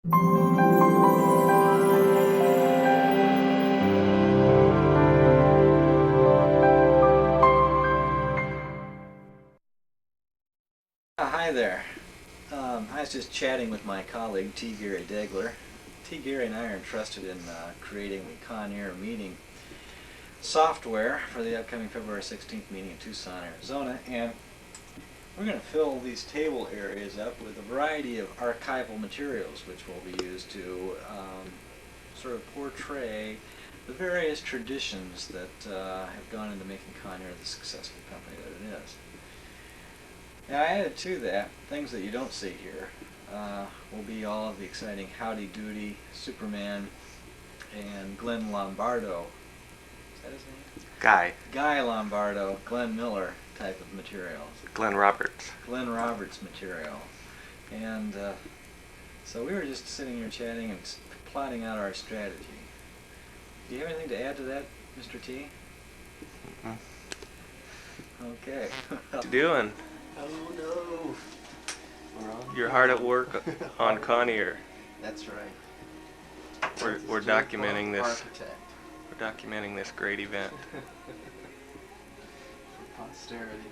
Hi there. I was just chatting with my colleague T. Gary Degler. T. Gary and I are interested in creating the Kawneer meeting software for the upcoming February 16th meeting in Tucson, Arizona, and we're going to fill these table areas up with a variety of archival materials which will be used to sort of portray the various traditions that have gone into making Kawneer the successful company that it is. Now, I added to that, things that you don't see here, will be all of the exciting Howdy Doody, Superman, and Glenn Lombardo. Is that his name? Guy Lombardo, Glenn Miller type of materials. Glenn Roberts. Glenn Roberts material. And so we were just sitting here chatting and plotting out our strategy. Do you have anything to add to that, Mr. T? Okay. What you doing? Oh no. We're on. You're hard at work on Kawneer. That's right. We're documenting this. Architect. We're documenting this great event. For posterity.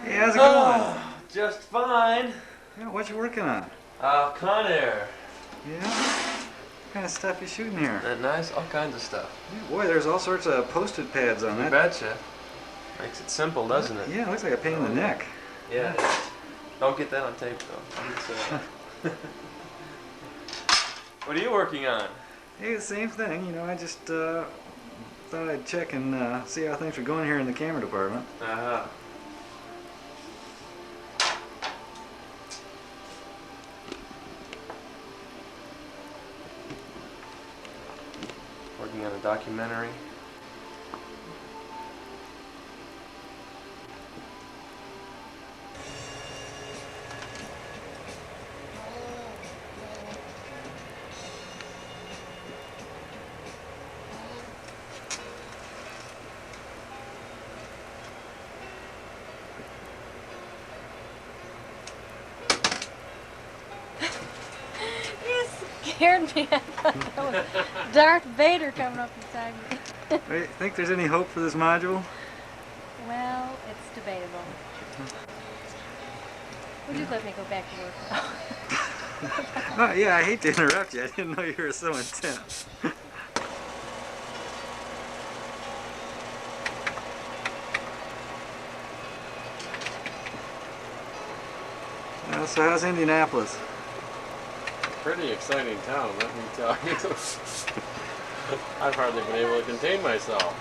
Hey, how's it going? Just fine. Yeah, what you working on? Kawneer. Yeah? What kind of stuff you shooting here? Isn't that nice? All kinds of stuff. Yeah, boy, there's all sorts of posted pads on You that. betcha. Makes it simple, doesn't it? Yeah, it looks like a pain in the neck. Yeah. Don't get that on tape, though. What are you working on? Hey, the same thing. You know, I just thought I'd check and see how things are going here in the camera department. Uh-huh. Working on a documentary. You scared me. I thought that was Darth Vader coming up beside me. Wait, think there's any hope for this module? Well, it's debatable. Would you let me go back to work? Oh, yeah, I hate to interrupt you. I didn't know you were so intense. So how's Indianapolis? Pretty exciting town, let me tell you. I've hardly been able to contain myself.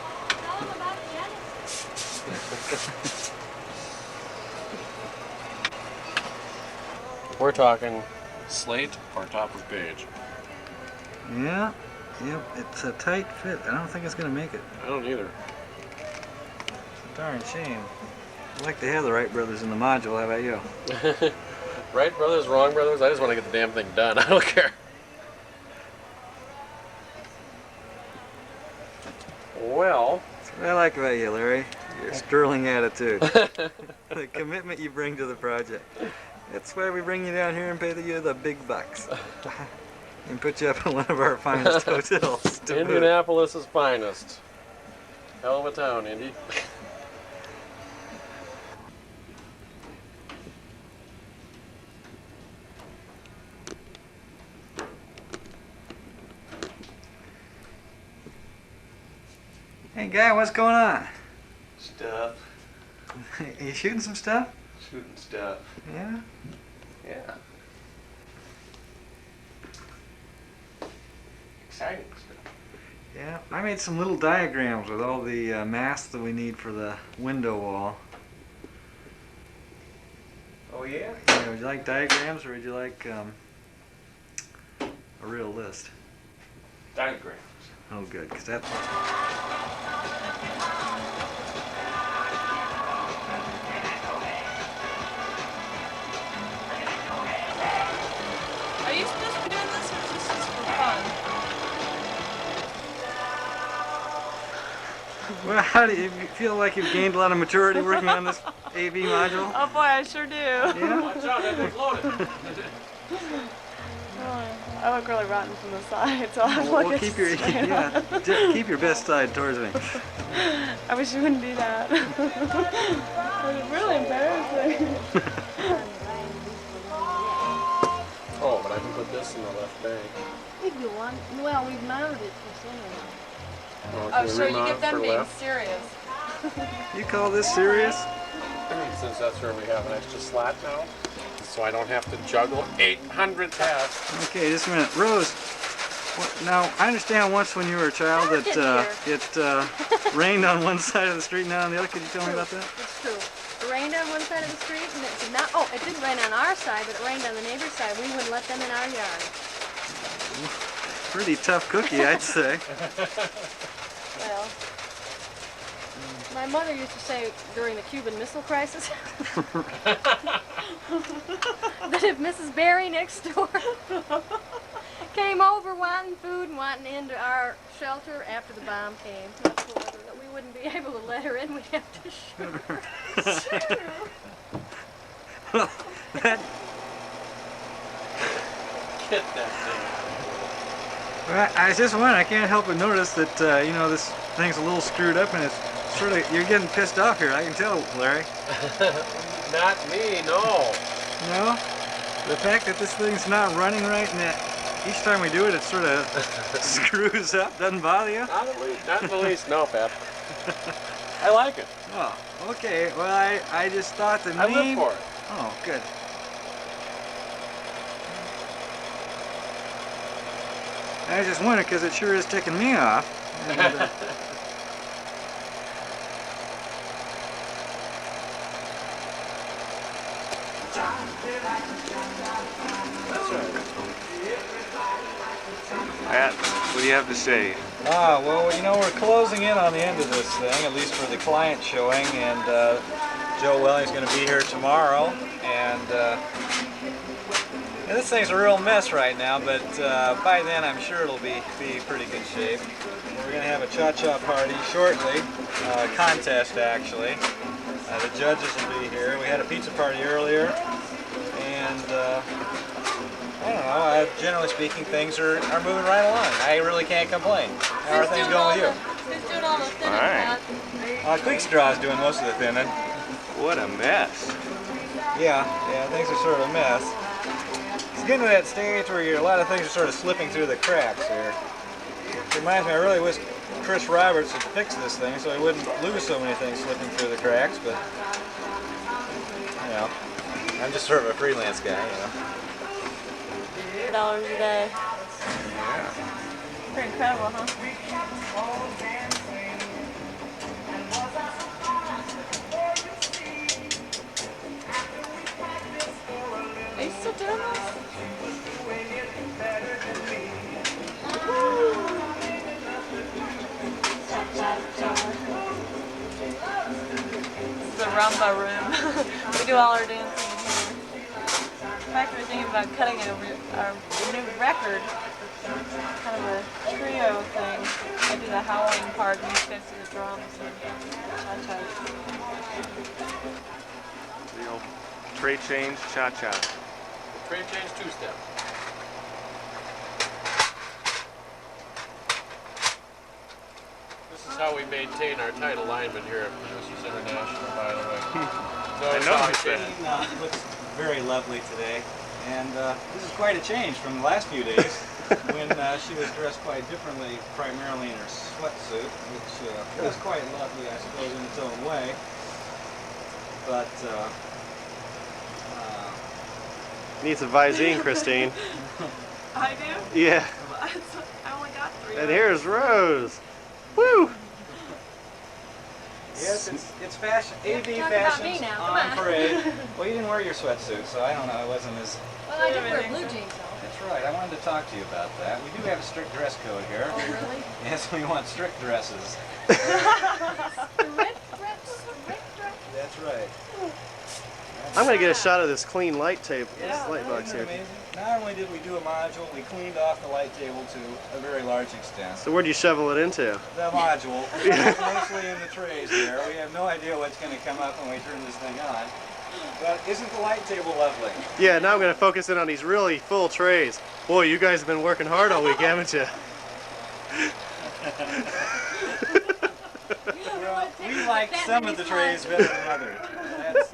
We're talking slate or top of page. Yeah, yep, it's a tight fit. I don't think it's going to make it. I don't either. It's a darn shame. I'd like to have the Wright brothers in the module. How about you? Right brothers, wrong brothers, I just want to get the damn thing done. I don't care. Well, That's what I like about you, Larry. Your sterling attitude. The commitment you bring to the project. That's why we bring you down here and pay you the big bucks. And put you up in one of our finest hotels. to boot. Indianapolis's finest. Hell of a town, Indy. Hey, guy, what's going on? Stuff. You shooting some stuff? Shooting stuff. Yeah? Yeah. I made some little diagrams with all the masks that we need for the window wall. Oh yeah? Yeah, would you like diagrams or would you like a real list? Diagrams. Oh, good, because that's. Are you supposed to be doing this, or is this just for fun? Well, how do you feel like you've gained a lot of maturity working on this AV module? Oh boy, I sure do. Yeah? Watch out, that thing's loaded. I look really rotten from the side, so I'm Well, looking keep your straight yeah, on. keep your best side towards me. I wish you wouldn't do that. It's really embarrassing. Oh, but I can put this in the left bank. If you want, well, we've mounted it for sale. Oh, so you get them being serious. You call this serious? Since that's where we have an extra slat now, so I don't have to juggle 800 tasks. Okay, just a minute. Rose, now, I understand once when you were a child that it rained on one side of the street and not on the other. Could you tell me about that? It's true. It rained on one side of the street, and it did not. Oh, it didn't rain on our side, but it rained on the neighbor's side. We wouldn't let them in our yard. Pretty tough cookie, I'd say. Well, my mother used to say during the Cuban Missile Crisis that if Mrs. Barry next door came over wanting food and wanting into our shelter after the bomb came, that we wouldn't be able to let her in. We'd have to shoot her. Well, that, Get that thing. I just went. I can't help but notice that you know, this thing's a little screwed up, and it's sort of, you're getting pissed off here. I can tell, Larry. Not me, no. No, the fact that this thing's not running right, and that each time we do it, it sort of screws up. Doesn't bother you? Not in the least, no, Pep. I like it. Oh, okay. Well, I just thought the I name. live for it. Oh, good. I just wondered because it sure is ticking me off. And, Pat, what do you have to say? well, you know, we're closing in on the end of this thing, at least for the client showing, and Joe Welling's going to be here tomorrow, and this thing's a real mess right now, but by then I'm sure it'll be pretty good shape. We're going to have a cha-cha party shortly, contest actually. The judges will be here. We had a pizza party earlier, and I don't know, generally speaking, things are moving right along. I really can't complain. How are things going with you? Who's doing all the thinning, Alright. Pat? Quickstraw's doing most of the thinning. What a mess. Yeah, things are sort of a mess. It's getting to that stage where a lot of things are sort of slipping through the cracks here. It reminds me, I really wish Chris Roberts had fixed this thing so he wouldn't lose so many things slipping through the cracks, but, you know, I'm just sort of a freelance guy, you know. $4 a day. Yeah. Pretty incredible, huh? Are you still doing this? This is a rumba room. We do all our dancing in here. In fact, we're thinking about cutting our new record, kind of a trio thing. I do the howling part, and you guys do the drums and cha-cha. The old trade change cha-cha. Trade change two-step. This is how we maintain our tight alignment here at Producers International, by the way. So I it's noticed always- that. Looks very lovely today, and this is quite a change from the last few days when she was dressed quite differently, primarily in her sweatsuit, which was quite lovely, I suppose, in its own way. But Needs a Visine, Christine. I do? Yeah. I only got 3. And here's Rose. Woo! Yes, it's fashion. You AV have to talk about me fashion's now, come on on. parade. Well, you didn't wear your sweatsuit, so I don't know. It wasn't as. Well, I did wear blue jeans though. That's right. I wanted to talk to you about that. We do have a strict dress code here. Oh, really? Yes, we want strict dresses. Strict dress. That's right. I'm gonna get a shot of this clean light tape, Yeah, this light box isn't here. it amazing? Not only did we do a module, we cleaned off the light table to a very large extent. So where'd you shovel it into? The module, it's mostly in the trays there. We have no idea what's going to come up when we turn this thing on. But isn't the light table lovely? Yeah, now I'm gonna focus in on these really full trays. Boy, you guys have been working hard all week, haven't you? Well, we like some of the trays better than others. That's,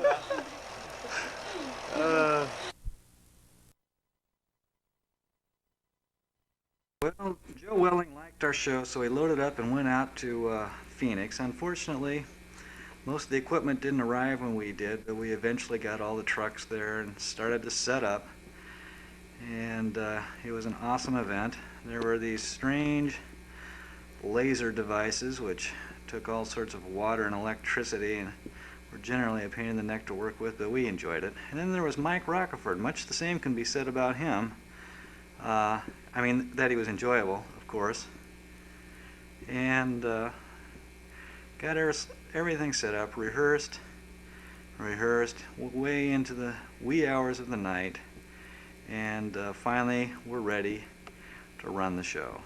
Well, Joe Welling liked our show, so he loaded up and went out to Phoenix. Unfortunately, most of the equipment didn't arrive when we did, but we eventually got all the trucks there and started to set up. And it was an awesome event. There were these strange laser devices which took all sorts of water and electricity and were generally a pain in the neck to work with, but we enjoyed it. And then there was Mike Rockeford. Much the same can be said about him. I mean, that he was enjoyable, of course. And got everything set up, rehearsed, way into the wee hours of the night. And finally, we're ready to run the show.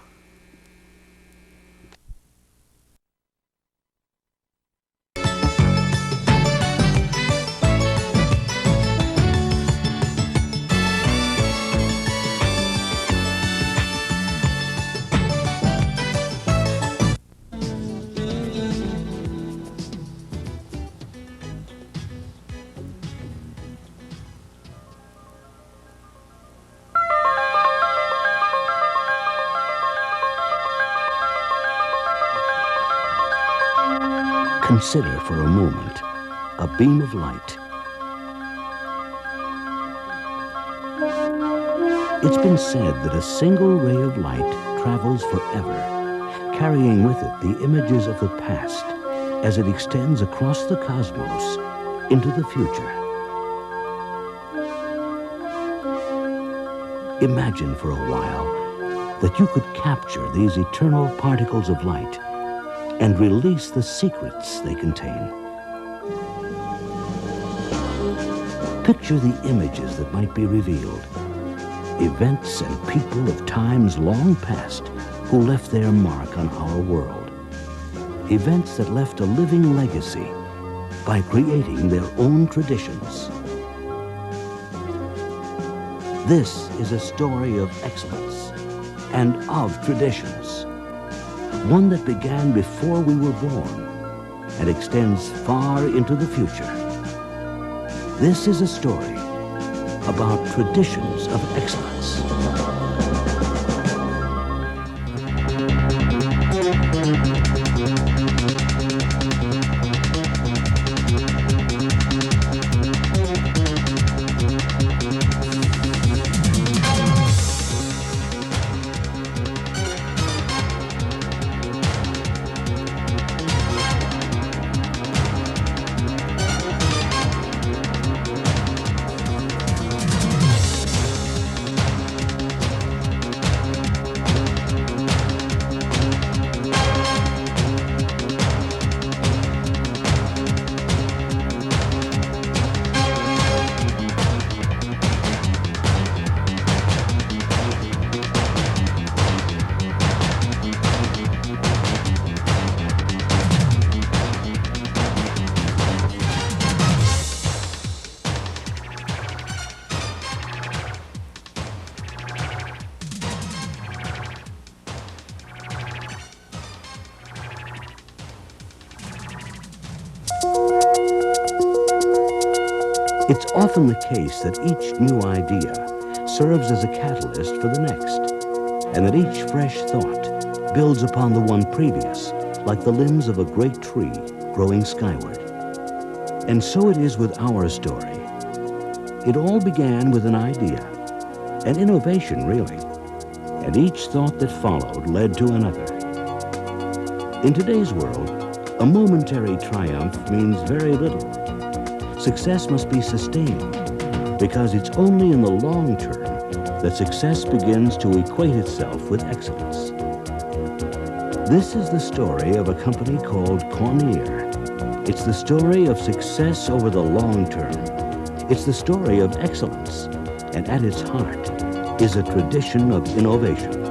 Consider for a moment a beam of light. It's been said that a single ray of light travels forever, carrying with it the images of the past as it extends across the cosmos into the future. Imagine for a while that you could capture these eternal particles of light and release the secrets they contain. Picture the images that might be revealed, events and people of times long past who left their mark on our world, events that left a living legacy by creating their own traditions. This is a story of excellence and of traditions, one that began before we were born and extends far into the future. This is a story about traditions of excellence. It's often the case that each new idea serves as a catalyst for the next, and that each fresh thought builds upon the one previous, like the limbs of a great tree growing skyward. And so it is with our story. It all began with an idea, an innovation really, and each thought that followed led to another. In today's world, a momentary triumph means very little. Success must be sustained, because it's only in the long term that success begins to equate itself with excellence. This is the story of a company called Kawneer. It's the story of success over the long term. It's the story of excellence, and at its heart is a tradition of innovation.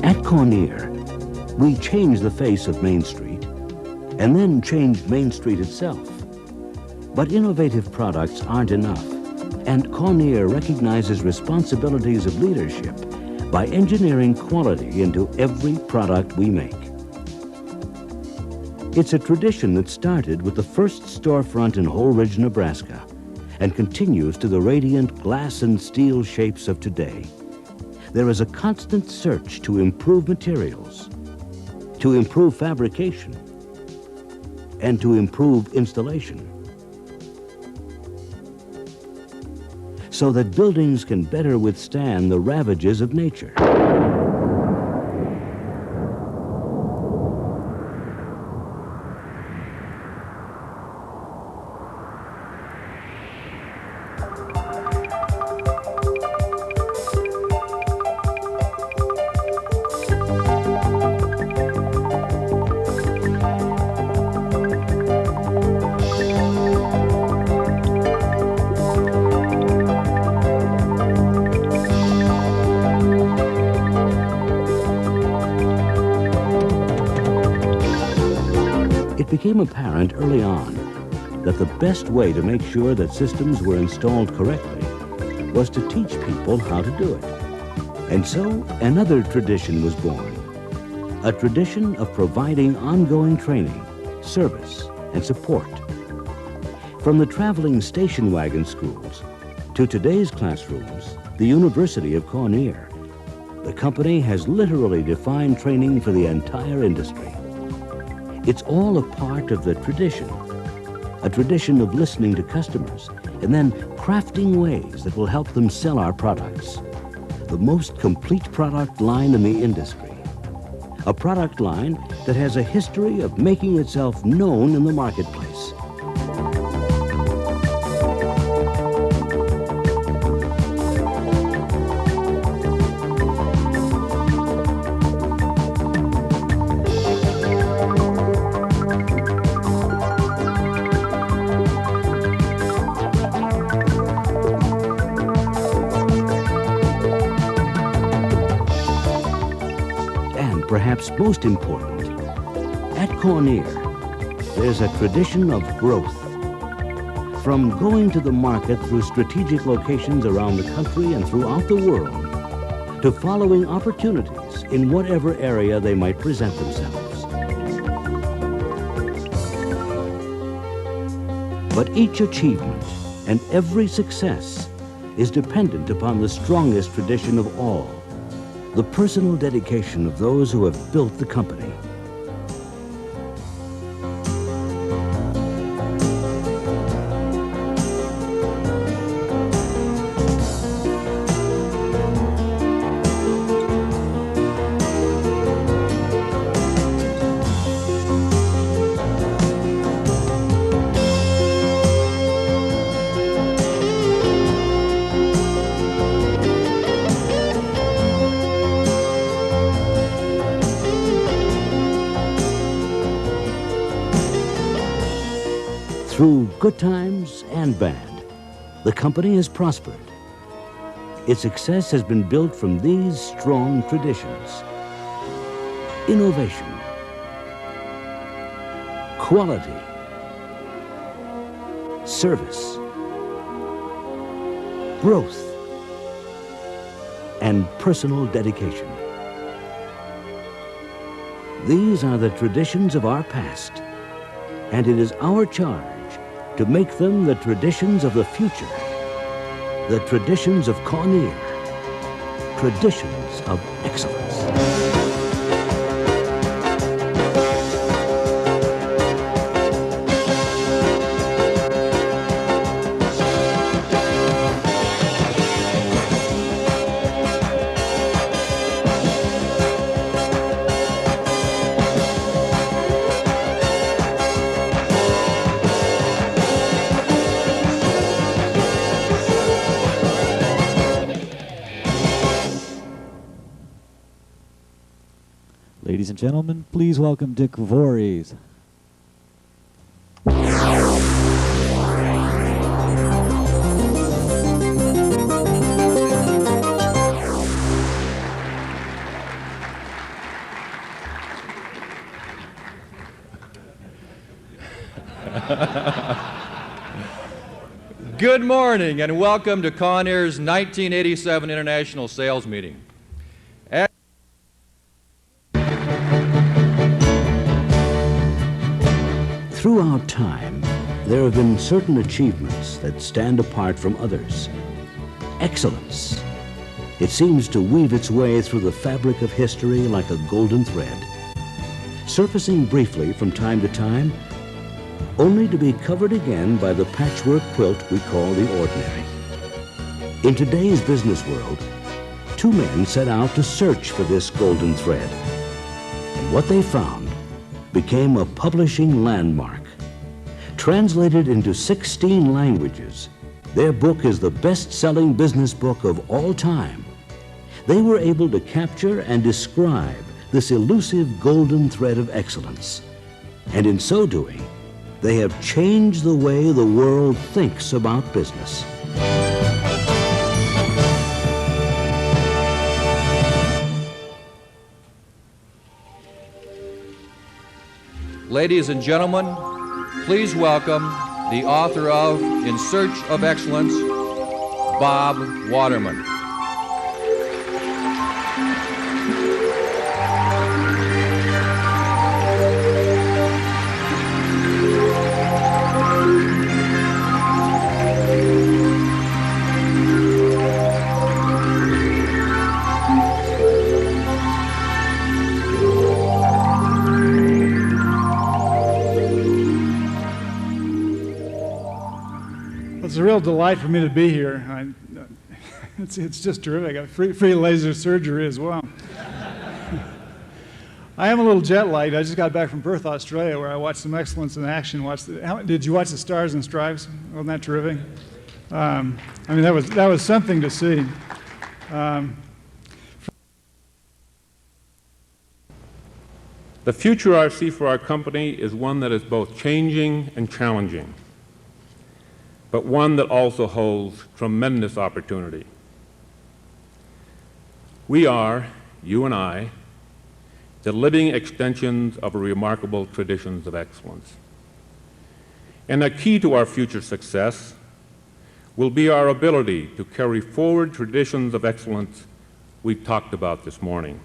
At Kawneer, we changed the face of Main Street and then changed Main Street itself. But innovative products aren't enough, and Kawneer recognizes responsibilities of leadership by engineering quality into every product we make. It's a tradition that started with the first storefront in Whole Ridge, Nebraska, and continues to the radiant glass and steel shapes of today. There is a constant search to improve materials, to improve fabrication, and to improve installation, so that buildings can better withstand the ravages of nature. It became apparent early on that the best way to make sure that systems were installed correctly was to teach people how to do it. And so another tradition was born, a tradition of providing ongoing training, service, and support. From the traveling station wagon schools to today's classrooms, the University of Kawneer, the company has literally defined training for the entire industry. It's all a part of the tradition, a tradition of listening to customers and then crafting ways that will help them sell our products. The most complete product line in the industry. A product line that has a history of making itself known in the marketplace. Perhaps most important, at Kawneer, there's a tradition of growth. From going to the market through strategic locations around the country and throughout the world, to following opportunities in whatever area they might present themselves. But each achievement and every success is dependent upon the strongest tradition of all, the personal dedication of those who have built the company. Through good times and bad, the company has prospered. Its success has been built from these strong traditions: innovation, quality, service, growth, and personal dedication. These are the traditions of our past, and it is our charge to make them the traditions of the future, the traditions of Kawneer, traditions of excellence. Ladies and gentlemen, please welcome Dick Voorhees. Good morning and welcome to Kawneer's 1987 International Sales Meeting. Throughout time, there have been certain achievements that stand apart from others. Excellence. It seems to weave its way through the fabric of history like a golden thread, surfacing briefly from time to time, only to be covered again by the patchwork quilt we call the ordinary. In today's business world, two men set out to search for this golden thread, and what they found became a publishing landmark. Translated into 16 languages, their book is the best-selling business book of all time. They were able to capture and describe this elusive golden thread of excellence. And in so doing, they have changed the way the world thinks about business. Ladies and gentlemen, please welcome the author of In Search of Excellence, Bob Waterman. It's a real delight for me to be here. It's just terrific. I got free laser surgery as well. I am a little jet lagged. I just got back from Perth, Australia, where I watched some excellence in action. Did you watch the Stars and Stripes? Wasn't that terrific? I mean, that was something to see. The future I see for our company is one that is both changing and challenging, but one that also holds tremendous opportunity. We are, you and I, the living extensions of remarkable traditions of excellence. And a key to our future success will be our ability to carry forward traditions of excellence we talked about this morning.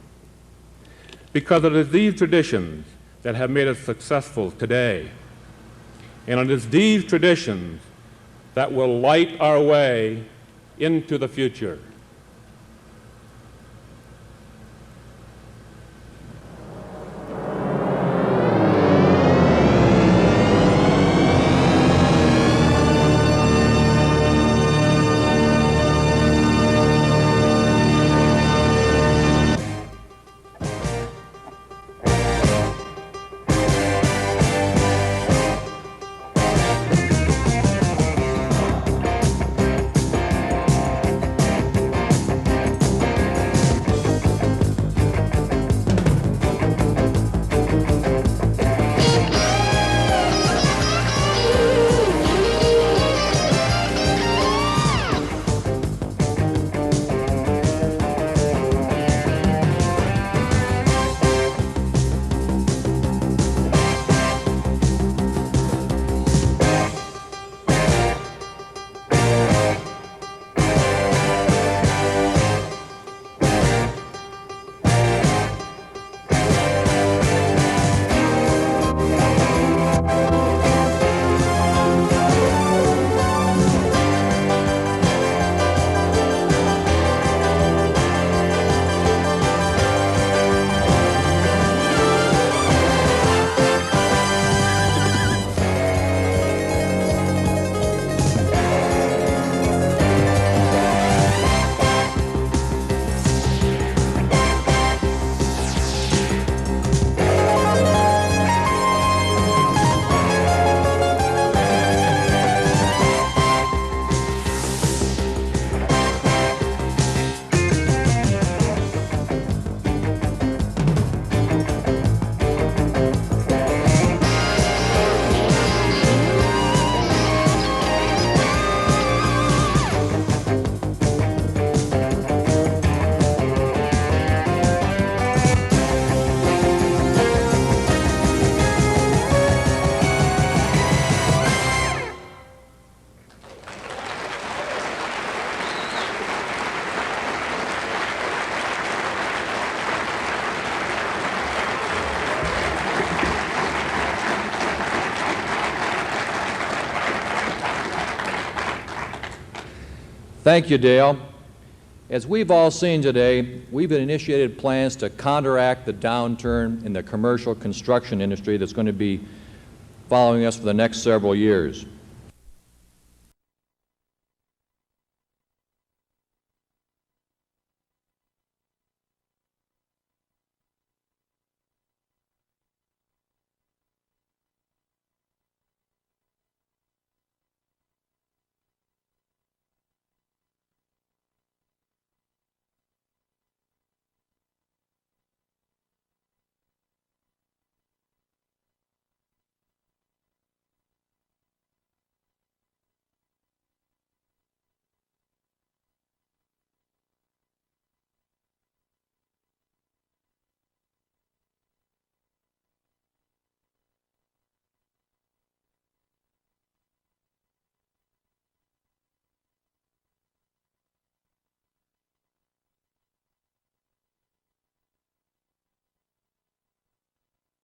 Because it is these traditions that have made us successful today, and it is these traditions that will light our way into the future. Thank you, Dale. As we've all seen today, we've initiated plans to counteract the downturn in the commercial construction industry that's going to be following us for the next several years.